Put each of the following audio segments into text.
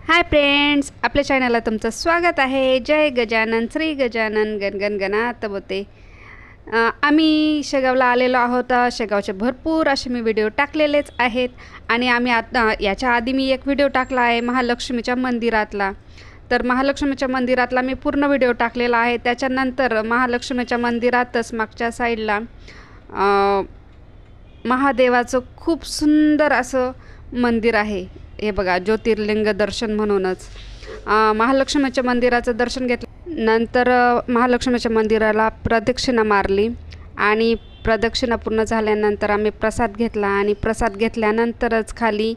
Hi friends, आपल्या चॅनलला तुमचं स्वागत आहे। जय गजानन, श्री गजानन, गणगण गणात बोते। आम्ही शेगावला आलेलो आहोत। शेगावचे भरपूर असे मी व्हिडिओ टाकलेलेच आहेत आणि आम्ही आता याच्या आधी मी एक व्हिडिओ टाकला आहे महालक्ष्मीच्या मंदिरातला। तर महालक्ष्मीच्या मंदिरातला मी पूर्ण व्हिडिओ टाकलेला आहे। त्याच्यानंतर महालक्ष्मीच्या मंदिरातच मागच्या साईडला महादेवाचं खूप सुंदर असं मंदिर आहे। हे बघा, ज्योतिर्लिंग दर्शन म्हणूनच महालक्ष्मीच्या मंदिराचं दर्शन घेतलं। नंतर महालक्ष्मीच्या मंदिराला प्रदक्षिणा मारली आणि प्रदक्षिणा पूर्ण झाल्यानंतर आम्ही प्रसाद घेतला आणि प्रसाद घेतल्यानंतरच खाली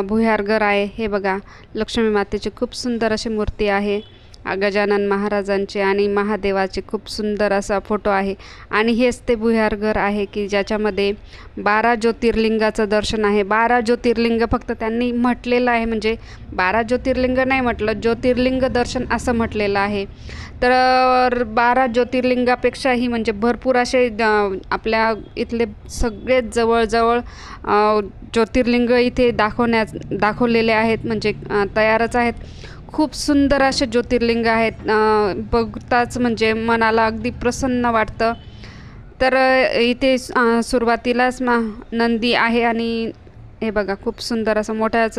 भुयारघर आहे। हे बघा, लक्ष्मी मातेची खूप सुंदर अशी मूर्ती आहे। गजानन महाराजांचे आणि महादेवाचे खूप सुंदर असा फोटो आहे आणि हेच ते भुयारघर आहे की ज्याच्यामध्ये 12 ज्योतिर्लिंगाचं दर्शन आहे। 12 ज्योतिर्लिंग फक्त त्यांनी म्हटलेलं आहे, म्हणजे 12 ज्योतिर्लिंग नाही म्हटलं, ज्योतिर्लिंग दर्शन असं म्हटलेलं आहे। तर 12 ज्योतिर्लिंगापेक्षाही म्हणजे भरपूर असे आपल्या इथले सगळेच जवळजवळ ज्योतिर्लिंग इथे दाखवलेले आहेत, म्हणजे तयारच आहेत। खूप सुंदर असे ज्योतिर्लिंग आहेत, बघताच म्हणजे मनाला अगदी प्रसन्न वाटतं। तर इथे सुरुवातीलाच नंदी आहे आणि हे बघा, खूप सुंदर असं मोठ्याच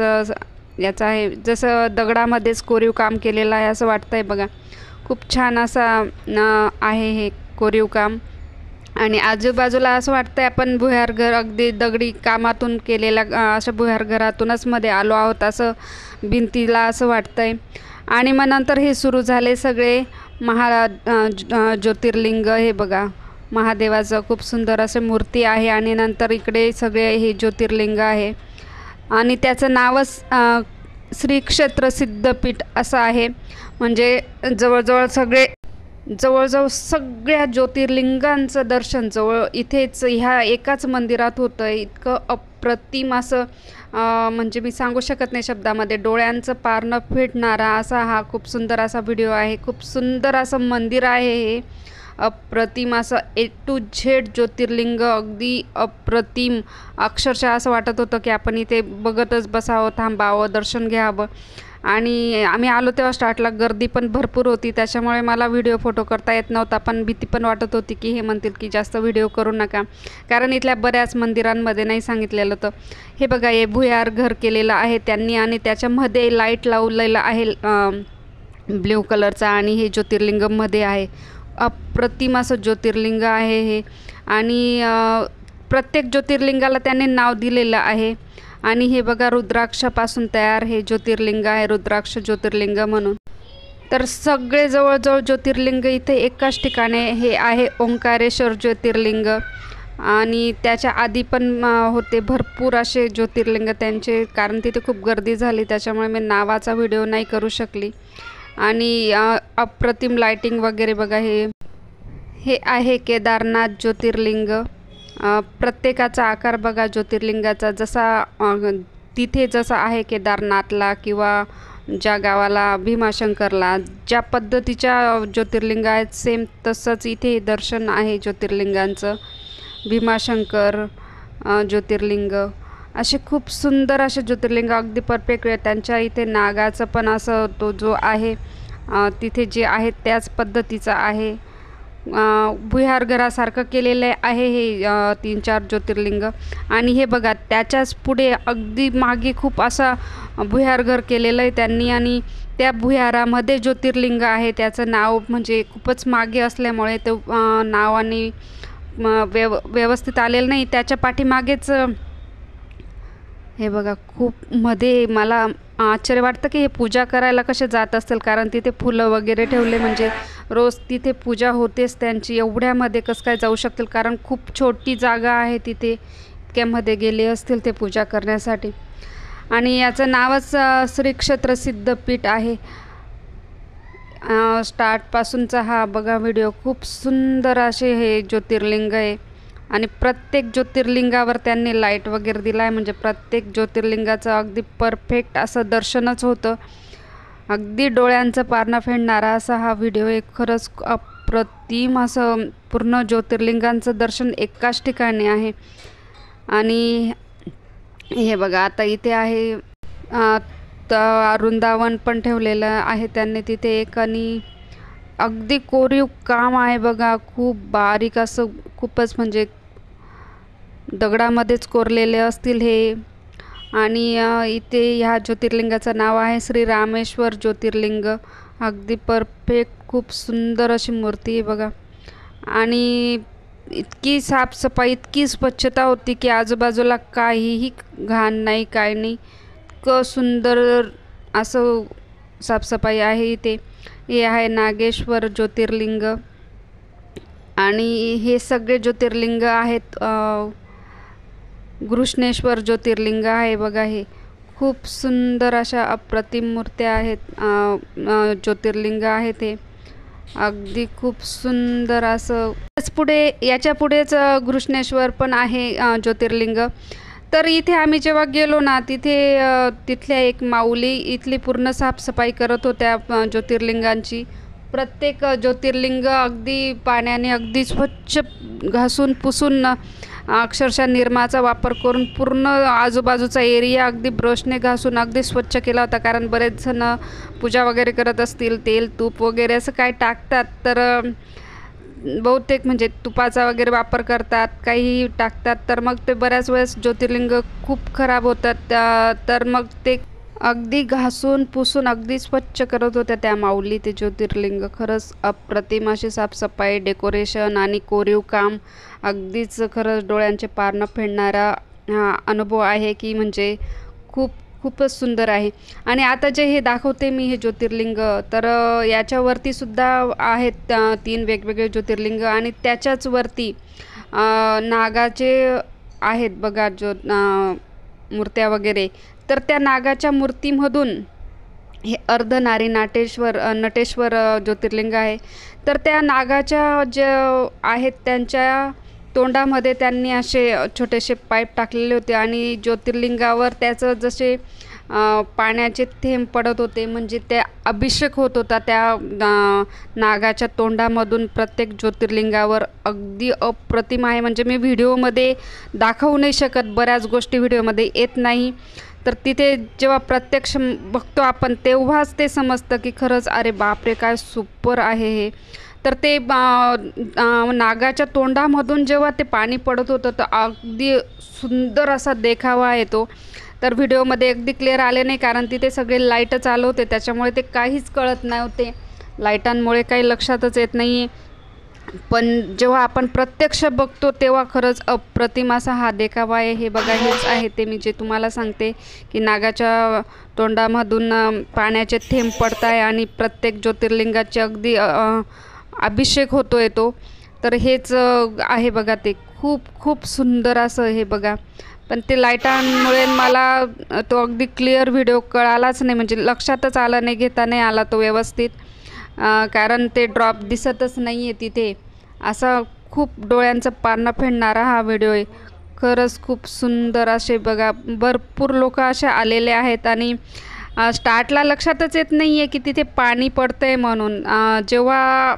याचं आहे, जसं दगडामध्येच कोरीव काम केलेलं आहे असं वाटतंय बघा। खूप छान असा आहे हे कोरीव काम आणि आजूबाजूला असं वाटतंय आपण भुयारघर अगदी दगडी कामातून केलेल्या अशा भुयारघरातूनच मध्ये आलो आहोत असं भिंतीला असं वाटतंय। आणि मग नंतर हे सुरू झाले सगळे ज्योतिर्लिंग। हे बघा, महादेवाचं खूप सुंदर असे मूर्ती आहे आणि नंतर इकडे सगळे हे ज्योतिर्लिंग आहे आणि त्याचं नावच श्री क्षेत्र सिद्धपीठ असं आहे। म्हणजे जवळजवळ सगळ्या ज्योतिर्लिंगांचं दर्शन इथेच ह्या एकाच मंदिरात होतं। इतकं अप्रतिम असं म्हणजे मी सांगू शकत नाही शब्दामध्ये, डोळ्यांचं पार न फिटणारा असा हा खूप सुंदर असा व्हिडिओ आहे। खूप सुंदर असं मंदिर आहे हे, अप्रतिम असं A to Z ज्योतिर्लिंग, अगदी अप्रतिम। अक्षरशः असं वाटत होतं की आपण इथे बघतच बसावं, थांबावं, दर्शन घ्यावं। आणि आम्ही आलो तेव्हा स्टार्टला गर्दी पण भरपूर होती, त्याच्यामुळे मला व्हिडिओ फोटो करता येत नव्हता, पण भीती पण वाटत होती की हे म्हणतील की जास्त व्हिडिओ करू नका, कारण इथल्या बऱ्याच मंदिरांमध्ये नाही सांगितलेलं होतं। हे बघा, हे भुयारघर केलेलं आहे त्यांनी आणि त्याच्यामध्ये लाईट लावलेलं आहे ब्ल्यू कलरचा आणि हे ज्योतिर्लिंगमध्ये आहे। अप्रतिम असं ज्योतिर्लिंग आहे हे आणि प्रत्येक ज्योतिर्लिंगाला त्यांनी नाव दिलेलं आहे। आणि हे बघा, रुद्राक्षापासून तयार हे ज्योतिर्लिंग आहे, रुद्राक्ष ज्योतिर्लिंग म्हणून। तर सगळे जवळजवळ ज्योतिर्लिंग इथे एकाच ठिकाणी हे आहे, ओंकारेश्वर ज्योतिर्लिंग। आणि त्याच्या आधी पण होते भरपूर असे ज्योतिर्लिंग त्यांचे, कारण तिथे खूप गर्दी झाली त्याच्यामुळे मी नावाचा व्हिडिओ नाही करू शकली। आणि अप्रतिम लाइटिंग वगैरे बघा, हे आहे केदारनाथ ज्योतिर्लिंग। प्रत्येकाचा आकार बघा ज्योतिर्लिंगाचा, जसा तिथे जसा आहे केदारनाथला किंवा ज्या गावाला भीमाशंकरला ज्या पद्धतीच्या ज्योतिर्लिंग आहेत, सेम तसंच इथे दर्शन आहे ज्योतिर्लिंगांचं। भीमाशंकर ज्योतिर्लिंग, असे खूप सुंदर असे ज्योतिर्लिंग अगदी परफेक्ट आहे। त्यांच्या इथे नागाचं पण असं तो जो आहे तिथे जे आहे त्याच पद्धतीचा आहे, भुयारघरासारखं केलेलं आहे हे 3-4 ज्योतिर्लिंग। आणि हे बघा, त्याच्याच पुढे अगदी मागे खूप असा भुयारघर केलेलं आहे त्यांनी आणि त्या भुयारामध्ये ज्योतिर्लिंग आहे। त्याचं नाव म्हणजे खूपच मागे असल्यामुळे ते नाव आणि व्यवस्थित आलेलं नाही, त्याच्या पाठीमागेच हे बघा, खूप मध्ये मला आश्चर्य वाटतं की हे पूजा करायला कसे जात असतील, कारण तिथे फुलं वगैरे ठेवले, म्हणजे रोज तिथे पूजा होतेच त्यांची, एवढ्यामध्ये कसं काय जाऊ शकतील, कारण खूप छोटी जागा आहे तिथे, इतक्यामध्ये गेले असतील ते पूजा करण्यासाठी। आणि याचं नावच श्री क्षेत्र सिद्धपीठ आहे। स्टार्टपासूनचा हा बघा व्हिडिओ, खूप सुंदर असे हे ज्योतिर्लिंग आहे आणि प्रत्येक ज्योतिर्लिंगावर त्यांनी लाईट वगैरे दिला आहे, म्हणजे प्रत्येक ज्योतिर्लिंगाचं अगदी परफेक्ट असं दर्शनच होतं। अगदी डोळ्यांचं पार न फेडणारा असा हा व्हिडिओ आहे। खरंच अप्रतिम असं पूर्ण ज्योतिर्लिंगांचं दर्शन एकाच ठिकाणी आहे। आणि हे बघा, आता इथे आहे वृंदावन पण ठेवलेलं आहे त्यांनी तिथे एक, आणि अगदी कोरीव काम आहे बघा, खूप बारीक असं, खूपच म्हणजे दगडामध्येच कोरलेले असतील हे. आणि इथे ह्या ज्योतिर्लिंगाचं नाव आहे श्री रामेश्वर ज्योतिर्लिंग. अगदी परफेक्ट, खूप सुंदर अशी मूर्ती आहे बघा. आणि इतकी साफसफाई, इतकी स्वच्छता होती की आजूबाजूला काहीही घाण नाही, काही नाही. इतकं सुंदर असं साफसफाई आहे इथे. हे आहे नागेश्वर ज्योतिर्लिंग. आणि हे सगळे ज्योतिर्लिंग आहेत. घृष्णेश्वर ज्योतिर्लिंग आहे बघा. हे खूप सुंदर अशा अप्रतिम मूर्त्या आहेत, ज्योतिर्लिंग आहेत हे. अगदी खूप सुंदर असं. याच्या पुढेच घृष्णेश्वर पण आहे ज्योतिर्लिंग. तर इथे आम्ही जेव्हा गेलो ना, तिथल्या एक माऊली इथली पूर्ण साफसफाई करत होत्या ज्योतिर्लिंगांची. प्रत्येक ज्योतिर्लिंग अगदी पाण्याने अगदी स्वच्छ घासून पुसून, अक्षरशः निरमाचा वापर करून पूर्ण आजूबाजूचा एरिया अगदी ब्रशने घासून अगदी स्वच्छ केला होता. कारण बरेच जण पूजा वगैरे करत असतील, तेल तूप वगैरे असं काय टाकतात, तर बहुतेक म्हणजे तुपाचा वगैरे वापर करतात, काही टाकतात, तर मग ते बऱ्याच वेळेस ज्योतिर्लिंग खूप खराब होतात. तर मग ते अगदी घासून पुसून अगदी स्वच्छ करत होत्या त्या माऊली ते ज्योतिर्लिंग. खरंच अप्रतिम अशी साफसफाई, डेकोरेशन आणि कोरीव काम, अगदीच खरंच डोळ्यांचे पार न फेडणारा अनुभव आहे की म्हणजे खूपच सुंदर आहे. आणि आता जे हे दाखवते मी हे ज्योतिर्लिंग, तर याच्यावरती सुद्धा आहेत 3 वेगवेगळे ज्योतिर्लिंग. आणि त्याच्याच वरती नागाचे आहेत बघा मूर्त्या वगैरे. तर त्या नागाच्या मूर्तीमधून हे अर्धनारी नटेश्वर ज्योतिर्लिंग आहे. तर त्या नागाच्या ज्या आहेत त्यांच्या तोंडामध्ये त्यांनी असे छोटेसे पाईप टाकलेले होते आणि ज्योतिर्लिंगावर त्याचं जसे पाण्याचे थेंब पडत होते, म्हणजे ते अभिषेक होत होता त्या नागाच्या तोंडामधून प्रत्येक ज्योतिर्लिंगावर. अगदी अप्रतिम आहे. म्हणजे मी व्हिडिओमध्ये दाखवू नाही शकत, बऱ्याच गोष्टी व्हिडिओमध्ये येत नाही. तर तिथे जेव्हा प्रत्यक्ष बघतो आपण तेव्हाच ते समजतं की खरंच अरे बापरे काय सुपर आहे हे. तर ते नागाच्या तोंडामधून जेव्हा ते पाणी पडत होतं तर अगदी सुंदर असा देखावा आहे तो. तर व्हिडिओमध्ये अगदी क्लिअर आले नाही कारण तिथे सगळे लाईट चालू होते, त्याच्यामुळे ते काहीच कळत नव्हते. लाईटांमुळे काही लक्षातच येत नाही. पण जेव्हा आपण प्रत्यक्ष बघतो तेव्हा खरंच अप्रतिम असा हा देखावा आहे. हे बघा, हेच आहे ते मी जे तुम्हाला सांगते की नागाच्या तोंडामधून पाण्याचे थेंब पडत आहे आणि प्रत्येक ज्योतिर्लिंगाचे अगदी अभिषेक होतो आहे तो. तर हेच आहे बघा, ते खूप सुंदर असं हे बघा. पण ते लाईटांमुळे मला तो अगदी क्लिअर व्हिडिओ कळालाच नाही, म्हणजे लक्षातच आलं नाही, घेता नाही आला तो व्यवस्थित, कारण ते ड्रॉप दिसतच नाही आहे तिथे. असा खूप डोळ्यांचं पारणं फेडणारा हा व्हिडिओ आहे. खरंच खूप सुंदर असे बघा, भरपूर लोक असे आलेले आहेत. आणि स्टार्टला लक्षातच येत नाही आहे की तिथे पाणी पडतं आहे म्हणून. जेव्हा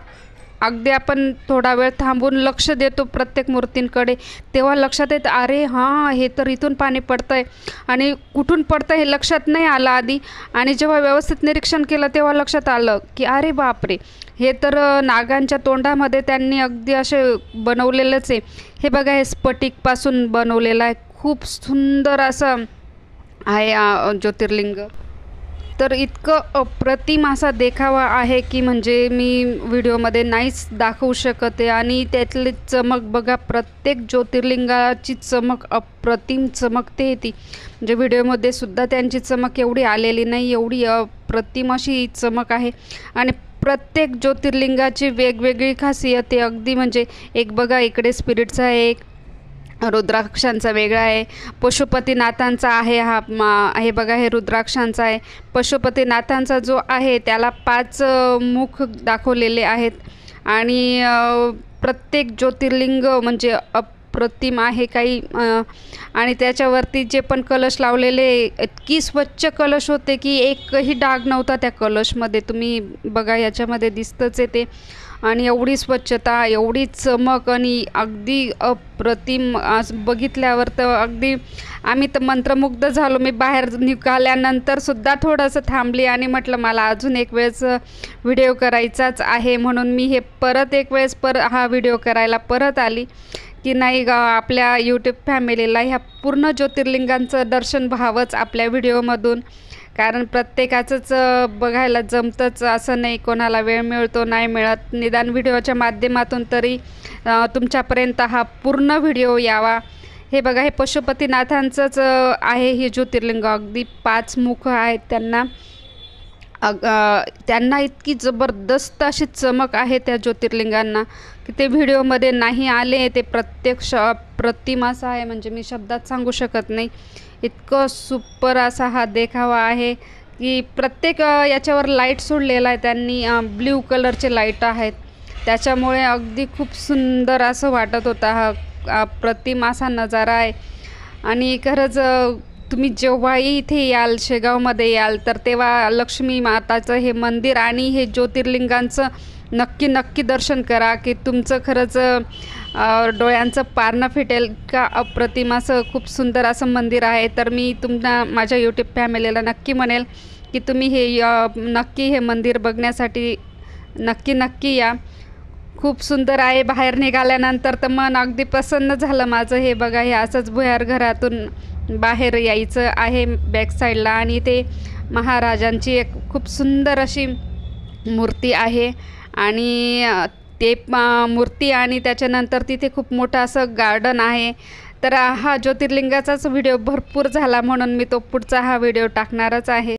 अगदी आपण थोडा वेळ थांबून लक्ष देतो प्रत्येक मूर्तींकडे, तेव्हा लक्षात येतं अरे हां, हे तर इथून पाणी पडतं आहे, आणि कुठून पडतं हे लक्षात नाही आलं आधी. आणि जेव्हा व्यवस्थित निरीक्षण केलं तेव्हा लक्षात आलं की अरे बापरे, हे तर नागांच्या तोंडामध्ये त्यांनी अगदी असे बनवलेलंच आहे. हे बघा, हे स्फटिकपासून बनवलेलं आहे. खूप सुंदर असं आहे ज्योतिर्लिंग. तर इतकं अप्रतिम असा देखावा आहे की म्हणजे मी व्हिडिओमध्ये नाहीच दाखवू शकत आहे. आणि त्यातली चमक बघा, प्रत्येक ज्योतिर्लिंगाची चमक अप्रतिम चमकते ती. म्हणजे व्हिडिओमध्ये सुद्धा त्यांची चमक एवढी आलेली नाही, एवढी अप्रतिम अशी चमक आहे. आणि प्रत्येक ज्योतिर्लिंगाची वेगवेगळी खासियत आहे अगदी. म्हणजे एक बघा, इकडे स्पिरिटचा आहे, एक रुद्राक्षांचा वेगळा आहे, पशुपतीनाथांचा आहे. हे बघा, हे रुद्राक्षांचा आहे. पशुपतीनाथांचा जो आहे त्याला 5 मुख दाखवलेले आहेत. आणि प्रत्येक ज्योतिर्लिंग म्हणजे अप्रतिम आहे काही. आणि त्याच्यावरती जे पण कलश लावलेले, इतकी स्वच्छ कलश होते की एकही डाग नव्हता त्या कलशमध्ये. तुम्ही बघा, याच्यामध्ये दिसतंच आहे ते. आणि एवढी स्वच्छता, एवढी चमक आणि अगदी अप्रतिम. बघितल्यावर तर अगदी आम्ही तर मंत्रमुग्ध झालो. मी बाहेर निघाल्यानंतर सुद्धा थोडंसं थांबली आणि म्हटलं मला अजून एक वेळेस व्हिडिओ करायचाच आहे, म्हणून मी हे परत एक वेळेस हा व्हिडिओ करायला परत आली की नाही आपल्या यूट्यूब फॅमिलीला ह्या पूर्ण ज्योतिर्लिंगांचं दर्शन व्हावंच आपल्या व्हिडिओमधून. कारण प्रत्येकाचंच बघायला जमतंच असं नाही, कोणाला वेळ मिळतो नाही मिळत. निदान व्हिडिओच्या माध्यमातून तरी तुमच्यापर्यंत हा पूर्ण व्हिडिओ यावा. हे बघा, हे पशुपतीनाथांचंच आहे हे ज्योतिर्लिंग. अगदी 5 मुख आहेत त्यांना. त्यांना इतकी जबरदस्त अशी चमक आहे त्या ज्योतिर्लिंगांना की ते व्हिडिओमध्ये नाही आले. ते प्रत्यक्ष अप्रतिम असं आहे, म्हणजे मी शब्दात सांगू शकत नाही. इतकं सुपर असा हा देखावा आहे की प्रत्येक याच्यावर लाईट सोडलेला आहे त्यांनी. ब्ल्यू कलरचे लाईट आहेत, त्याच्यामुळे अगदी खूप सुंदर असं वाटत होता. हा अप्रतिम असा नजारा आहे. आणि खरंच तुम्ही जेव्हाही इथे याल, शेगावमध्ये याल, तर तेव्हा लक्ष्मी माताचं हे मंदिर आणि हे ज्योतिर्लिंगांचं नक्की दर्शन करा की तुमचं खरंच डोळ्यांचं पारणं फिटेल. का अप्रतिम असं खूप सुंदर असं मंदिर आहे. तर मी माझ्या यूट्यूब फॅमिलीला नक्की म्हणेल की तुम्ही नक्की हे मंदिर बघण्यासाठी नक्की या. खूप सुंदर आहे. बाहेर निघाल्यानंतर तर मन अगदी प्रसन्न झालं माझं. हे बघा, हे असंच भुयार घरातून बाहेर यायचं आहे बॅक साईडला आणि ते महाराजांची एक खूप सुंदर अशी मूर्ती आहे आणि ते मूर्ती आणि त्याच्यानंतर तिथे खूप मोठं असं गार्डन आहे. तर हा ज्योतिर्लिंगाचाच व्हिडिओ भरपूर झाला म्हणून मी तो पुढचा हा व्हिडिओ टाकणारच आहे.